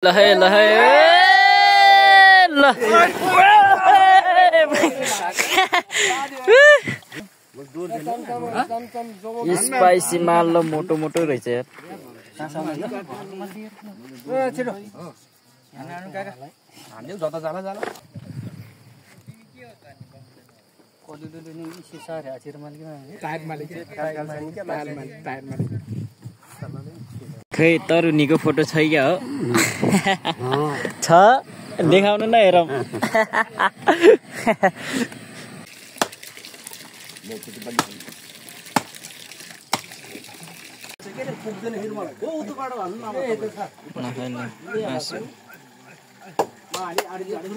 ल है ल है ल स्पाइसी माल ल मोटो मोटो रहेछ यार। खै तरुनीको फोटो छ क्या हो? छ देखाउनु न हेरौँ।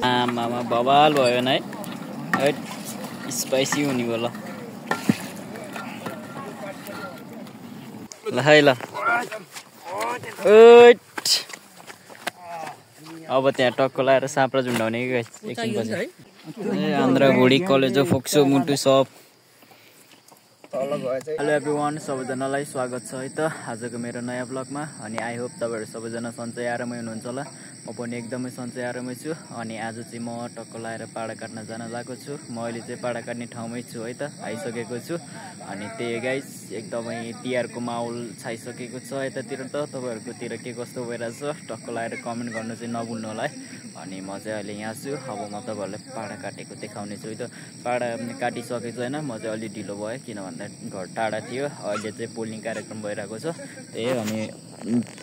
आमामा बवाल भयो नि है, स्पाइसी हुने भयो। ल है ल अब त्यहाँ टक्क लाएर साँप्रा झुन्डाउने कि एकछिनपछि। आन्ध्रा भुडी कलेजो फोक्सो मुटु सब। हेलो एभ्रिवान, सबैजनालाई स्वागत छ है त आजको मेरो नयाँ ब्लगमा। अनि आई होप तपाईँहरू सबैजना सन्चै आरामै हुनुहुन्छ होला। म पनि एकदमै सन्चै आरामै छु। अनि आज चाहिँ म टक्क लाएर पाडा काट्न जान लागेको छु। म अहिले चाहिँ पाडा काट्ने ठाउँमै छु है त, आइसकेको छु। अनि त्यही गाइस एकदमै तिहारको माहौल छाइसकेको छ यतातिर। त तपाईँहरूकोतिर के कस्तो भइरहेछ टक्क लाएर कमेन्ट गर्नु चाहिँ नभुल्नु होला है। अनि म चाहिँ अहिले यहाँ छु। अब म तपाईँहरूलाई पाडा काटेको देखाउने छु है त। पाडा काटिसकेको छैन, म चाहिँ अलि ढिलो भयो किन भन्दा घर टाढा थियो। अहिले चाहिँ पोल्ने कार्यक्रम भइरहेको छ त्यही। अनि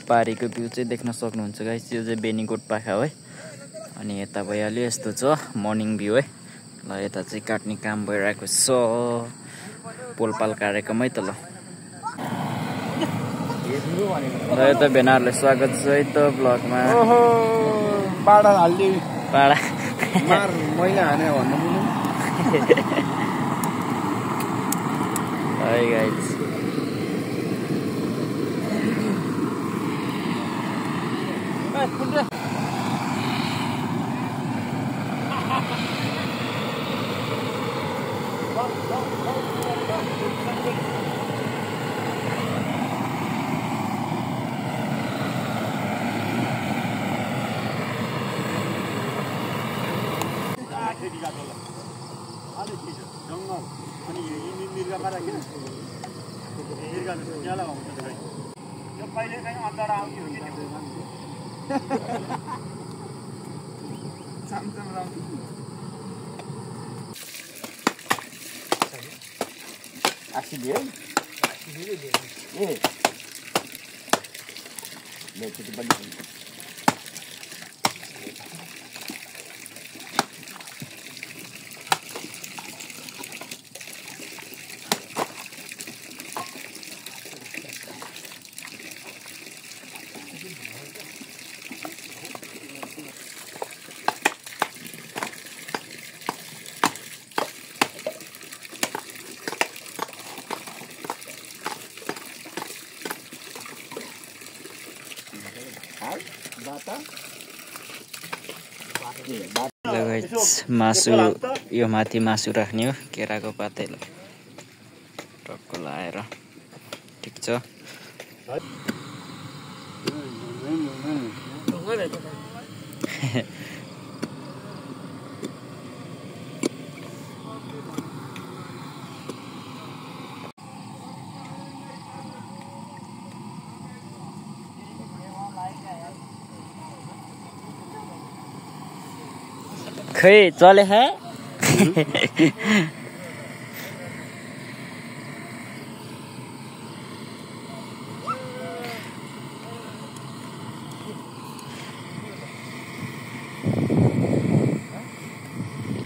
पारीको भ्यू चाहिँ देख्न सक्नुहुन्छ गाइस, यो चाहिँ बेनीकोट पाखा है। अनि यता भइहाल्यो, यस्तो छ मर्निङ भ्यू है। ल यता चाहिँ काट्ने काम भइरहेको छ, पोलपाल कार्यक्रम है त। ल यता भेनाहरूलाई स्वागत छ है त ब्लगमा। पाडा हाल्ने पाडा मार मैला हाने भन्नु पनि है गाइस। मासु यो माथि मासु राख्ने हो, केराको पातैले टक्क लाएर ठिक छ। खै चले है।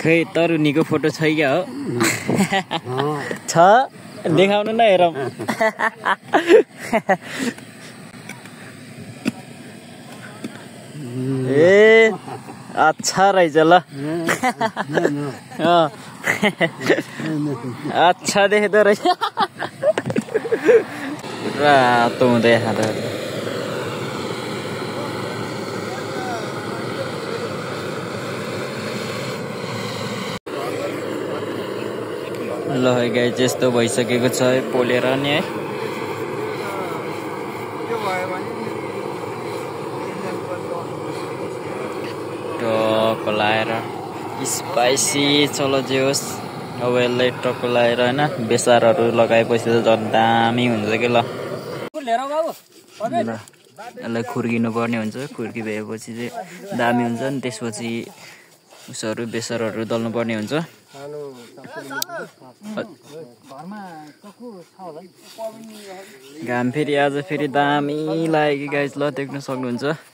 खै तरुनीको फोटो छ क्या हो? छ देखाउनु न हेरौँ। ए अच्छा रहेछ ल। अच्छा देख्दो रहेछ। रातो हुँदै खाँदा ल है गाइस, यस्तो भइसकेको छ पोलेर नि है। टक्क लाएर स्पाइसी चलो जे होस् अब यसलाई टक्क लाएर होइन बेसारहरू लगाएपछि त झन् दामी हुन्छ कि ल यसलाई खुर्किनु पर्ने हुन्छ खुर्की भएपछि चाहिँ दामी हुन्छ नि त्यसपछि उसहरू बेसारहरू दल्नु पर्ने हुन्छ घाम फेरि आज फेरि दामी लाग्यो कि गाइस ल देख्न सक्नुहुन्छ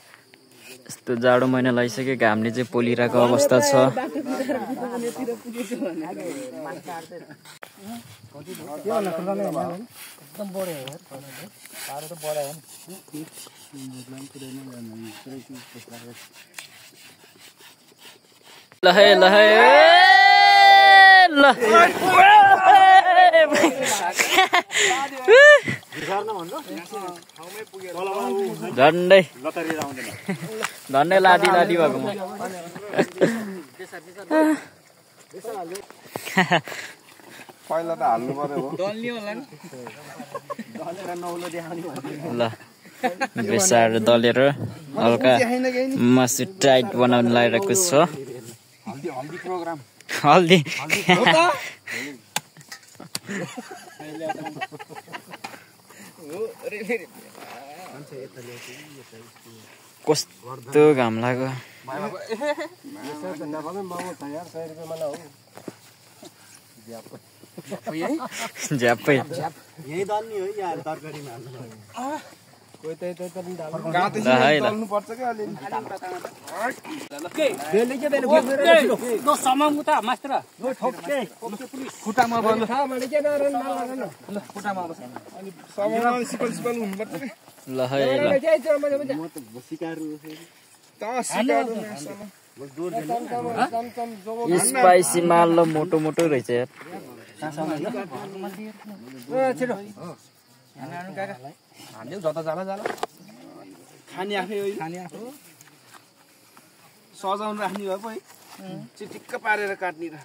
यस्तो जाडो महिना लागिसक्यो घामले चाहिँ पोलिरहेको अवस्था छ ल है ल है ल झन्डै झन्डै लादी लादी भएको म पहिला त हाल्नु पर्यो ल बेसार दलेर हल्का मासु टाइट बनाउनु लागिरहेको छ हल्दी कस्तो घाम लाग्यो झ्याप्पै स्पाइसी माल ल मोटो मोटो रहेछ यार खाने आफै सजाउनु राख्ने भयो है चिटिक्क पारेर काट्ने र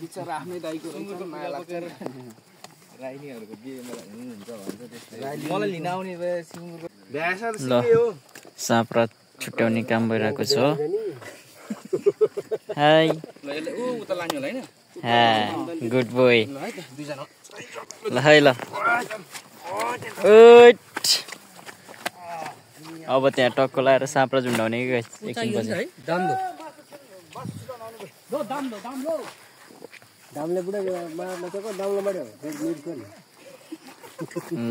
बिचरा आफ्नै दाइको माया लाग्छ मलाई लिन आउने ल साँप्रा छुट्याउने काम भइरहेको छ हाई गुड बोय ल है ल अब त्यहाँ टक्क लाएर साँप्रा झुन्डाउने कि एकछिनपछि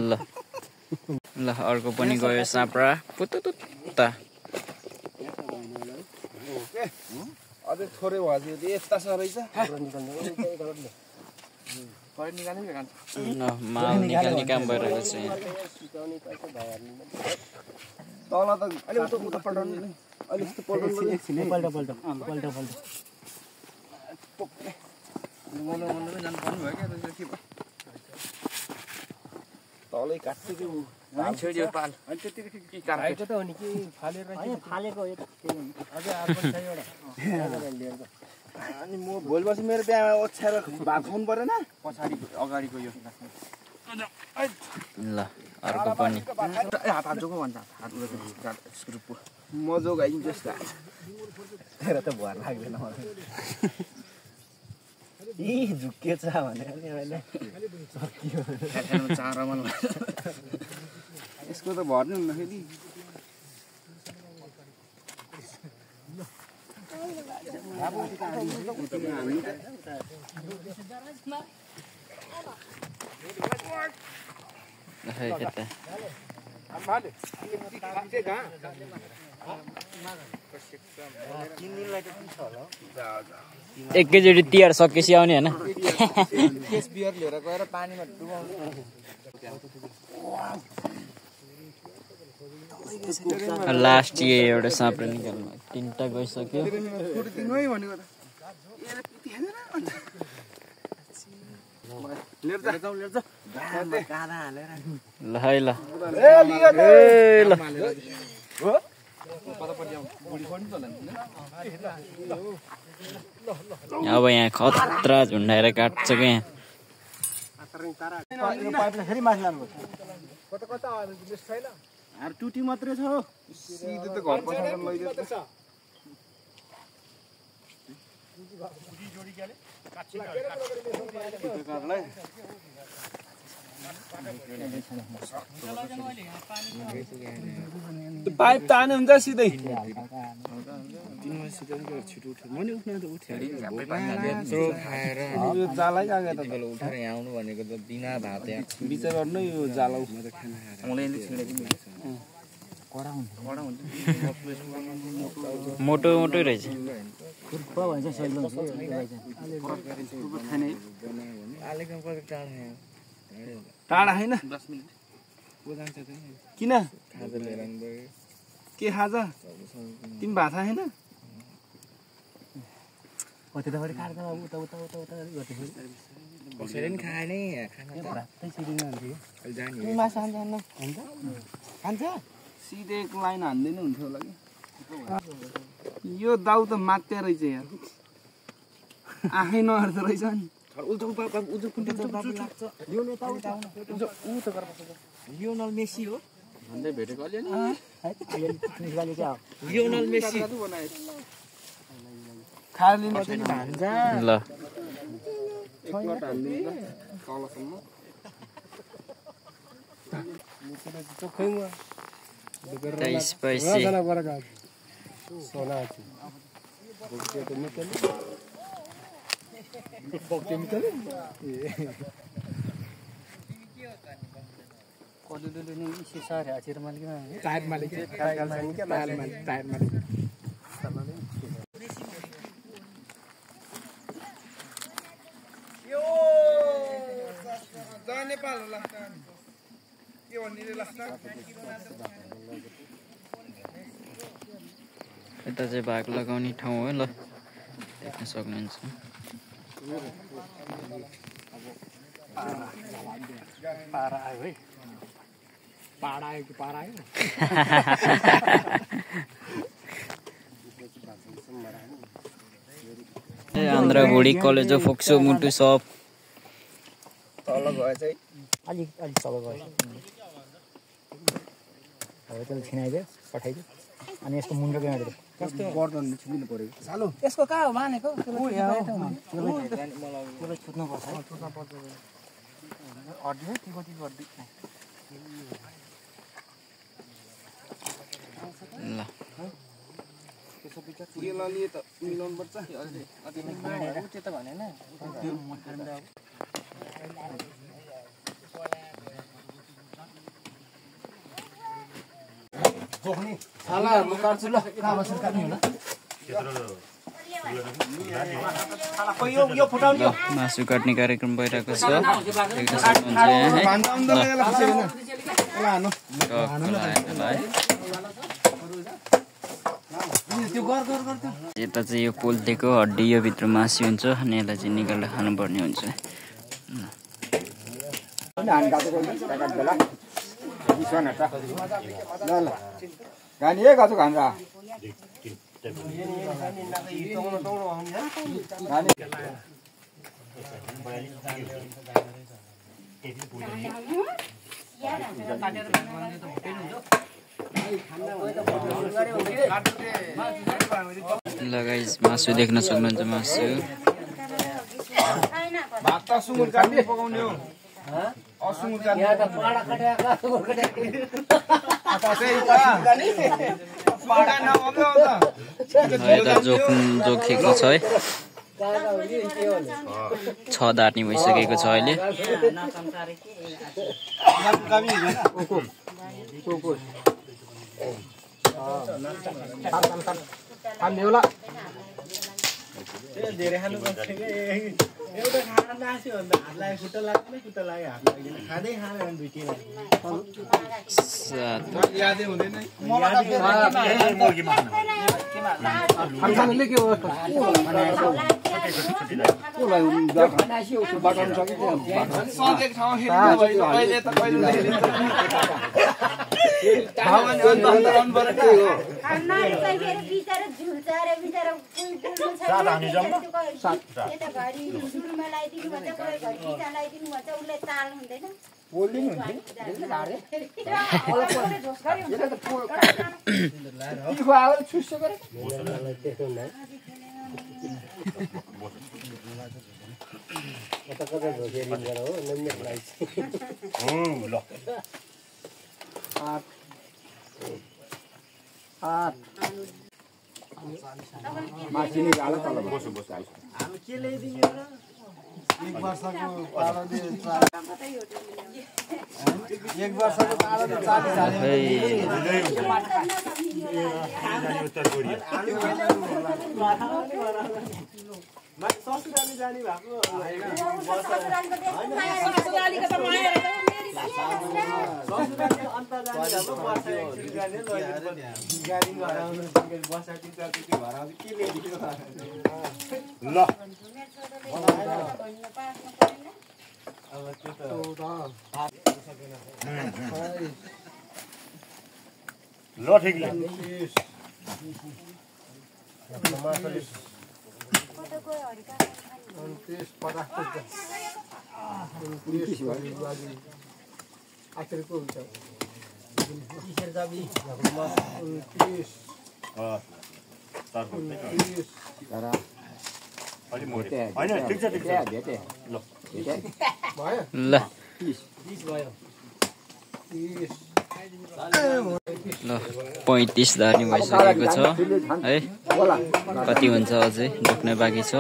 ल ल अर्को पनि गयो साँप्रा पुत्ता अझै थोरै भयो यस्ता छ रहेछ माउ निकाल्ने काम भइरहेको छ यहाँ तल त उता पल्टाउनु अलिक तलै काट्छु कि अनि म भोलि पर्सि मेरो त्यहाँ ओछ्याएर भात खुवाउनु परेन पछाडि अगाडिको यो ल अर्को पनि म जोगाइदिन्छु यस्तो तेरो त भुवा लाग्दैन झुक्किएछ भने यसको त भर्नु हुन्न फेरि एकैचोटि तिहार सकेपछि आउने होइन बियर लिएर गएर पानीमा लास्ट एउटा साँप्रा निकाल्नु 3टा गइसक्यो ल है ल अब यहाँ खतरा झुन्डाएर काट्छ क्या आर टुटी मात्रै छ सिधै त घर पछाडि लैदिन्छ पाइप तान्नु हुन्छ सिधै छिटो उठ्यो मैले उठ्न त उठ्यो यो जालै गएको त बेला उठेर यहाँ आउनु भनेको त बिना भात यहाँ बिचा गर्नु यो जाला उठ्न मोटो मोटो रहेछ टाढा होइन किन के खाजा तिमी भात छैन कसैले पनि खाएन सिधै एक लाइन हान्दैन हुन्थ्यो होला कि यो दाउ त मात्या रहेछ यार आँखै नहेर्दो रहेछ नि लियोनल मेसी हो भन्दै भेटेको अलि लियोनल मेसी खाली ल स्पाइसी यता चाहिँ भाग लगाउने ठाउँ हो ल देख्न सक्नुहुन्छ आन्द्राभुडी कलेजो फोक्सो मुटु सप तल गए चाहिँ अलिक तल गयो अब त्यसले छिनाइदियो पठाइदियो अनि यसको मुन्डो के हालेर कस्तो गर्दन छिन्नु पर्यो सालो यसको कहाँ हो मानेको त्यसलाई छुट्नु पर्छ है छुट्न पर्छ हड्डी है कति हड्डी ल यो ललिए त मिलाउनु पर्छ त्यो त भनेन साला म काट्छु ल कहाँ बसेर काट्ने होला यो फुटाउनु मासु काट्ने कार्यक्रम भइरहेको छ यता चाहिँ यो पोल्टेको हड्डी यो भित्र मासु हुन्छ अनि यसलाई चाहिँ निकालेर खानुपर्ने हुन्छ गानी ए गाजु खान्छ ल गाइस मासु देख्न सक्नुहुन्छ मासु भात त सुँगुर काट्ने पकाउने हो असुँगुर काट्ने यता जोखेको छ है 6 दार्नी भइसकेको छ अहिले धेरै खानु पर्छ के एउटा खाना नास्यो भने त हातलाई खुट्टा लाग्दैन खुट्टा लाग्यो हात लाग्दैन खाँदै खाँदैन भने दुईटी यादै हुँदैन खानले के हो बाटाउनु सक्यो ल ठिक ल ल 35 धार्नी भइसकेको छ है कति हुन्छ अझै ढोक्ने बाँकी छ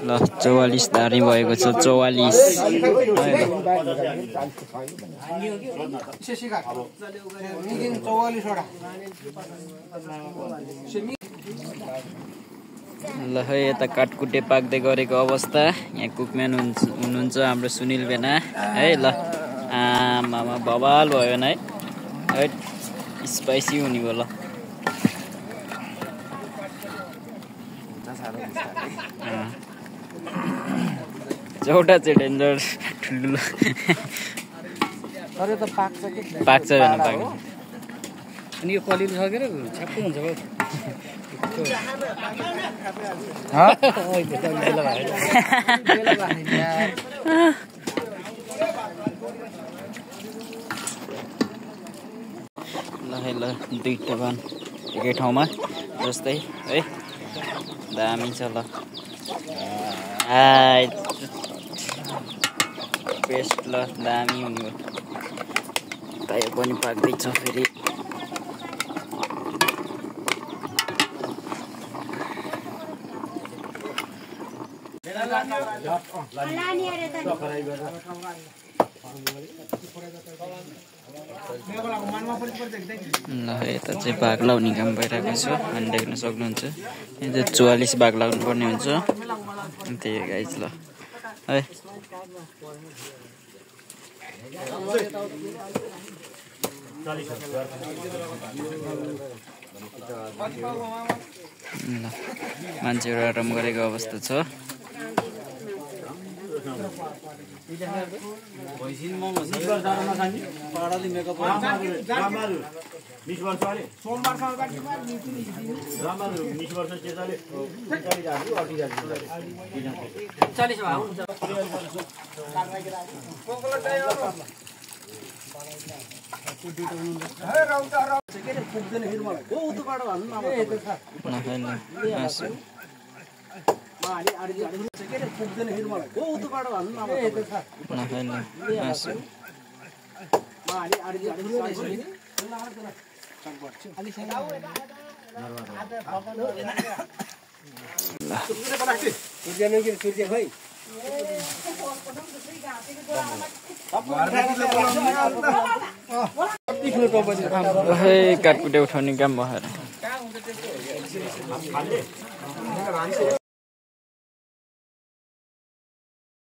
ल 44 धार्नी भएको छ 44 ल है यता काटकुटे पाक्दै गरेको अवस्था यहाँ कुकम्यान हुनुहुन्छ हाम्रो सुनिल बेना है ल आमामा बवाल भयो न है स्पाइसी हुने भयो ल चौटा चाहिँ डेन्जर ठुल्ठुलो पाक्छ भने पाक्नु अनि यो कलिलो सकेर छ्याप्पै हुन्छ ल दुईटा बान एकै ठाउँमा जस्तै है दामी छ ल बेस्ट ल दामी हुने हो यो पनि पाक्दैछ फेरि ल यता चाहिँ भाग लाउने काम भइरहेको छ अनि देख्न सक्नुहुन्छ यहाँ चाहिँ 44 भाग लाग्नु पर्ने हुन्छ त्यही हो गाइस ल है ल मान्छेहरू आराम गरेको अवस्था छ काटकुटे उठाउने काम भयो